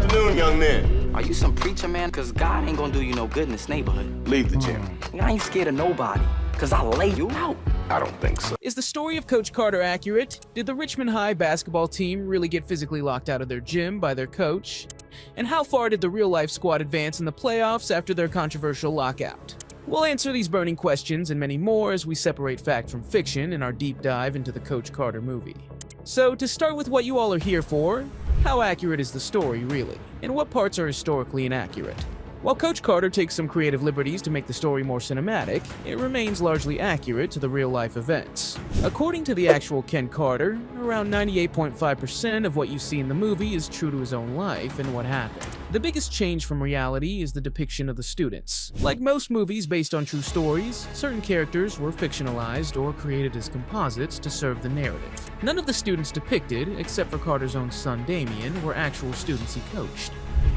afternoon, young men. Are you some preacher, man? Cause God ain't gonna do you no good in this neighborhood. Leave the gym. I ain't scared of nobody, cause I lay you out. I don't think so. Is the story of Coach Carter accurate? Did the Richmond High basketball team really get physically locked out of their gym by their coach? And how far did the real-life squad advance in the playoffs after their controversial lockout? We'll answer these burning questions and many more as we separate fact from fiction in our deep dive into the Coach Carter movie. So, to start with what you all are here for, how accurate is the story, really? And what parts are historically inaccurate? While Coach Carter takes some creative liberties to make the story more cinematic, it remains largely accurate to the real-life events. According to the actual Ken Carter, around 98.5% of what you see in the movie is true to his own life and what happened. The biggest change from reality is the depiction of the students. Like most movies based on true stories, certain characters were fictionalized or created as composites to serve the narrative. None of the students depicted, except for Carter's own son Damien, were actual students he coached.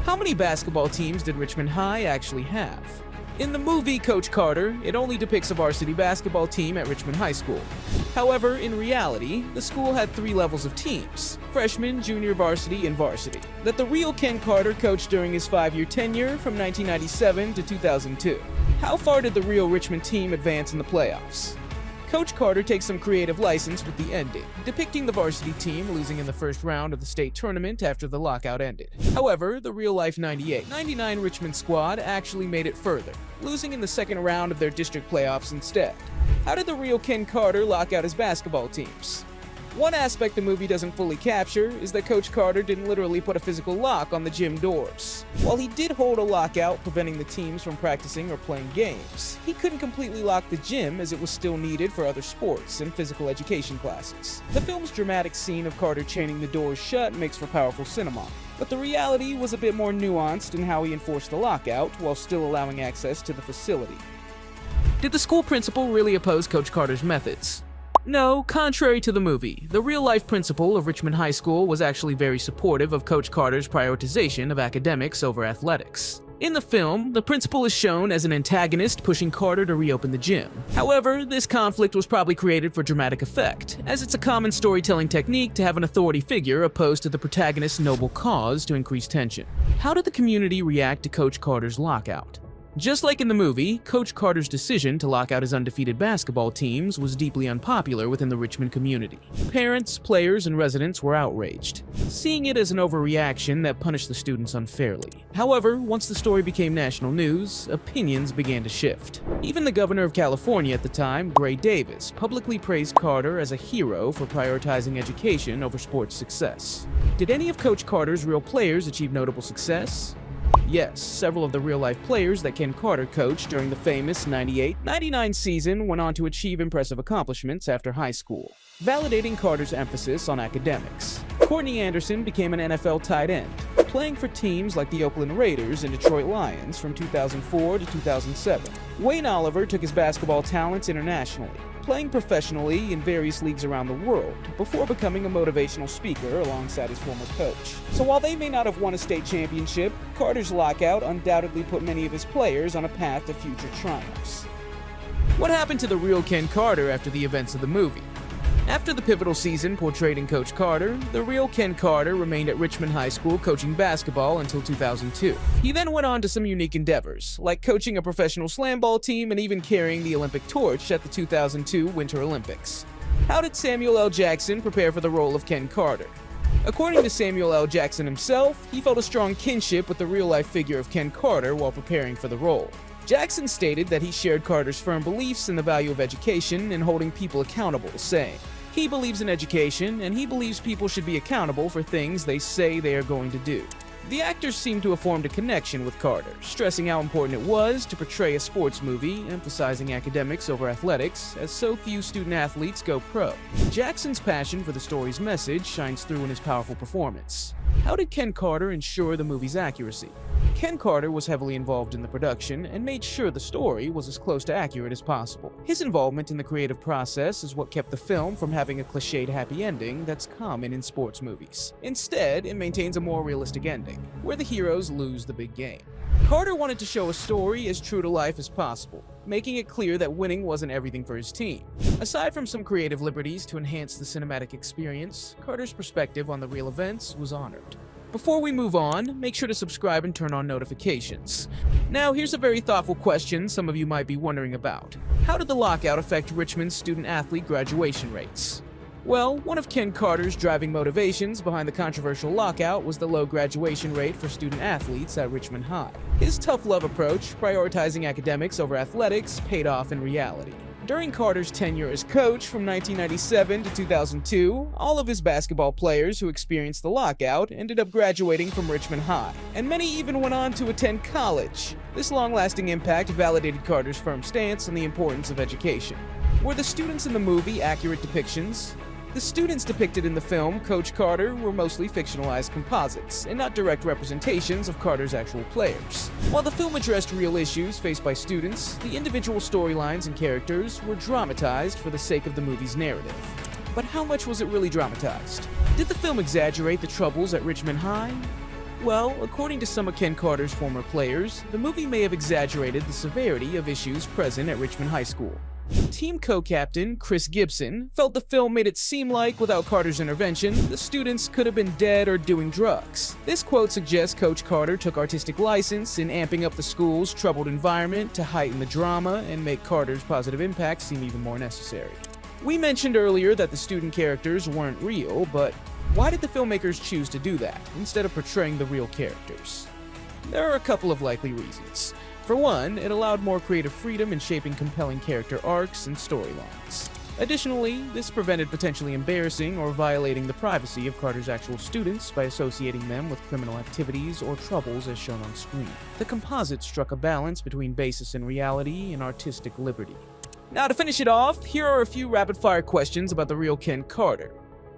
How many basketball teams did Richmond High actually have? In the movie Coach Carter, it only depicts a varsity basketball team at Richmond High School. However, in reality, the school had 3 levels of teams: freshman, junior varsity, and varsity, that the real Ken Carter coached during his 5-year tenure from 1997 to 2002. How far did the real Richmond team advance in the playoffs? Coach Carter takes some creative license with the ending, depicting the varsity team losing in the first round of the state tournament after the lockout ended. However, the real-life 98-99 Richmond squad actually made it further, losing in the second round of their district playoffs instead. How did the real Ken Carter lock out his basketball teams? One aspect the movie doesn't fully capture is that Coach Carter didn't literally put a physical lock on the gym doors. While he did hold a lockout preventing the teams from practicing or playing games, he couldn't completely lock the gym as it was still needed for other sports and physical education classes. The film's dramatic scene of Carter chaining the doors shut makes for powerful cinema, but the reality was a bit more nuanced in how he enforced the lockout while still allowing access to the facility. Did the school principal really oppose Coach Carter's methods? No, contrary to the movie, the real-life principal of Richmond High School was actually very supportive of Coach Carter's prioritization of academics over athletics. In the film, the principal is shown as an antagonist pushing Carter to reopen the gym. However, this conflict was probably created for dramatic effect, as it's a common storytelling technique to have an authority figure opposed to the protagonist's noble cause to increase tension. How did the community react to Coach Carter's lockout? Just like in the movie, Coach Carter's decision to lock out his undefeated basketball teams was deeply unpopular within the Richmond community. Parents, players, and residents were outraged, seeing it as an overreaction that punished the students unfairly. However, once the story became national news, opinions began to shift. Even the governor of California at the time, Gray Davis, publicly praised Carter as a hero for prioritizing education over sports success. Did any of Coach Carter's real players achieve notable success? Yes, several of the real-life players that Ken Carter coached during the famous 98-99 season went on to achieve impressive accomplishments after high school, validating Carter's emphasis on academics. Courtney Anderson became an NFL tight end, playing for teams like the Oakland Raiders and Detroit Lions from 2004 to 2007. Wayne Oliver took his basketball talents internationally, playing professionally in various leagues around the world, before becoming a motivational speaker alongside his former coach. So while they may not have won a state championship, Carter's lockout undoubtedly put many of his players on a path to future triumphs. What happened to the real Ken Carter after the events of the movie? After the pivotal season portrayed in Coach Carter, the real Ken Carter remained at Richmond High School coaching basketball until 2002. He then went on to some unique endeavors, like coaching a professional slam ball team and even carrying the Olympic torch at the 2002 Winter Olympics. How did Samuel L. Jackson prepare for the role of Ken Carter? According to Samuel L. Jackson himself, he felt a strong kinship with the real-life figure of Ken Carter while preparing for the role. Jackson stated that he shared Carter's firm beliefs in the value of education and holding people accountable, saying, "He believes in education, and he believes people should be accountable for things they say they are going to do." The actors seemed to have formed a connection with Carter, stressing how important it was to portray a sports movie, emphasizing academics over athletics, as so few student-athletes go pro. Jackson's passion for the story's message shines through in his powerful performance. How did Ken Carter ensure the movie's accuracy? Ken Carter was heavily involved in the production and made sure the story was as close to accurate as possible. His involvement in the creative process is what kept the film from having a cliched happy ending that's common in sports movies. Instead, it maintains a more realistic ending, where the heroes lose the big game. Carter wanted to show a story as true to life as possible, making it clear that winning wasn't everything for his team. Aside from some creative liberties to enhance the cinematic experience, Carter's perspective on the real events was honored. Before we move on, make sure to subscribe and turn on notifications. Now, here's a very thoughtful question some of you might be wondering about. How did the lockout affect Richmond's student-athlete graduation rates? Well, one of Ken Carter's driving motivations behind the controversial lockout was the low graduation rate for student-athletes at Richmond High. His tough love approach, prioritizing academics over athletics, paid off in reality. During Carter's tenure as coach from 1997 to 2002, all of his basketball players who experienced the lockout ended up graduating from Richmond High, and many even went on to attend college. This long-lasting impact validated Carter's firm stance on the importance of education. Were the students in the movie accurate depictions? The students depicted in the film Coach Carter were mostly fictionalized composites, and not direct representations of Carter's actual players. While the film addressed real issues faced by students, the individual storylines and characters were dramatized for the sake of the movie's narrative. But how much was it really dramatized? Did the film exaggerate the troubles at Richmond High? Well, according to some of Ken Carter's former players, the movie may have exaggerated the severity of issues present at Richmond High School. Team co-captain Chris Gibson felt the film made it seem like, without Carter's intervention, the students could have been dead or doing drugs. This quote suggests Coach Carter took artistic license in amping up the school's troubled environment to heighten the drama and make Carter's positive impact seem even more necessary. We mentioned earlier that the student characters weren't real, but why did the filmmakers choose to do that, instead of portraying the real characters? There are a couple of likely reasons. For one, it allowed more creative freedom in shaping compelling character arcs and storylines. Additionally, this prevented potentially embarrassing or violating the privacy of Carter's actual students by associating them with criminal activities or troubles as shown on screen. The composite struck a balance between basis in reality and artistic liberty. Now, to finish it off, here are a few rapid-fire questions about the real Ken Carter.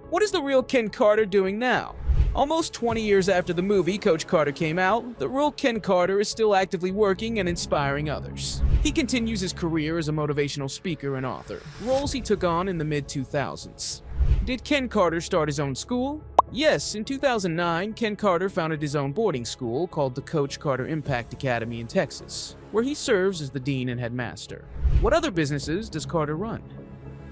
What is the real Ken Carter doing now? Almost 20 years after the movie Coach Carter came out, the real Ken Carter is still actively working and inspiring others. He continues his career as a motivational speaker and author, roles he took on in the mid-2000s. Did Ken Carter start his own school? Yes, in 2009, Ken Carter founded his own boarding school called the Coach Carter Impact Academy in Texas, where he serves as the dean and headmaster. What other businesses does Carter run?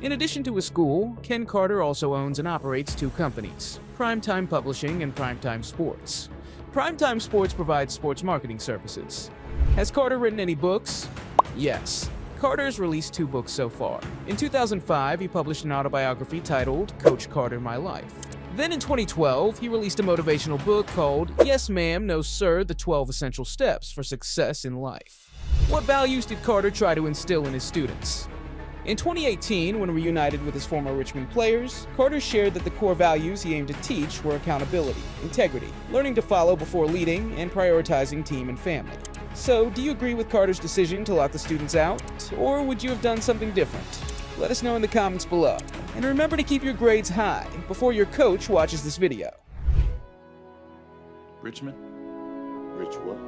In addition to his school, Ken Carter also owns and operates two companies, Primetime Publishing and Primetime Sports. Primetime Sports provides sports marketing services. Has Carter written any books? Yes. Carter has released 2 books so far. In 2005, he published an autobiography titled Coach Carter, My Life. Then in 2012, he released a motivational book called Yes Ma'am, No Sir, The 12 Essential Steps for Success in Life. What values did Carter try to instill in his students? In 2018, when reunited with his former Richmond players, Carter shared that the core values he aimed to teach were accountability, integrity, learning to follow before leading, and prioritizing team and family. So, do you agree with Carter's decision to lock the students out, or would you have done something different? Let us know in the comments below. And remember to keep your grades high before your coach watches this video. Richmond? Rich what?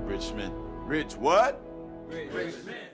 Richmond. Rich what? Richmond.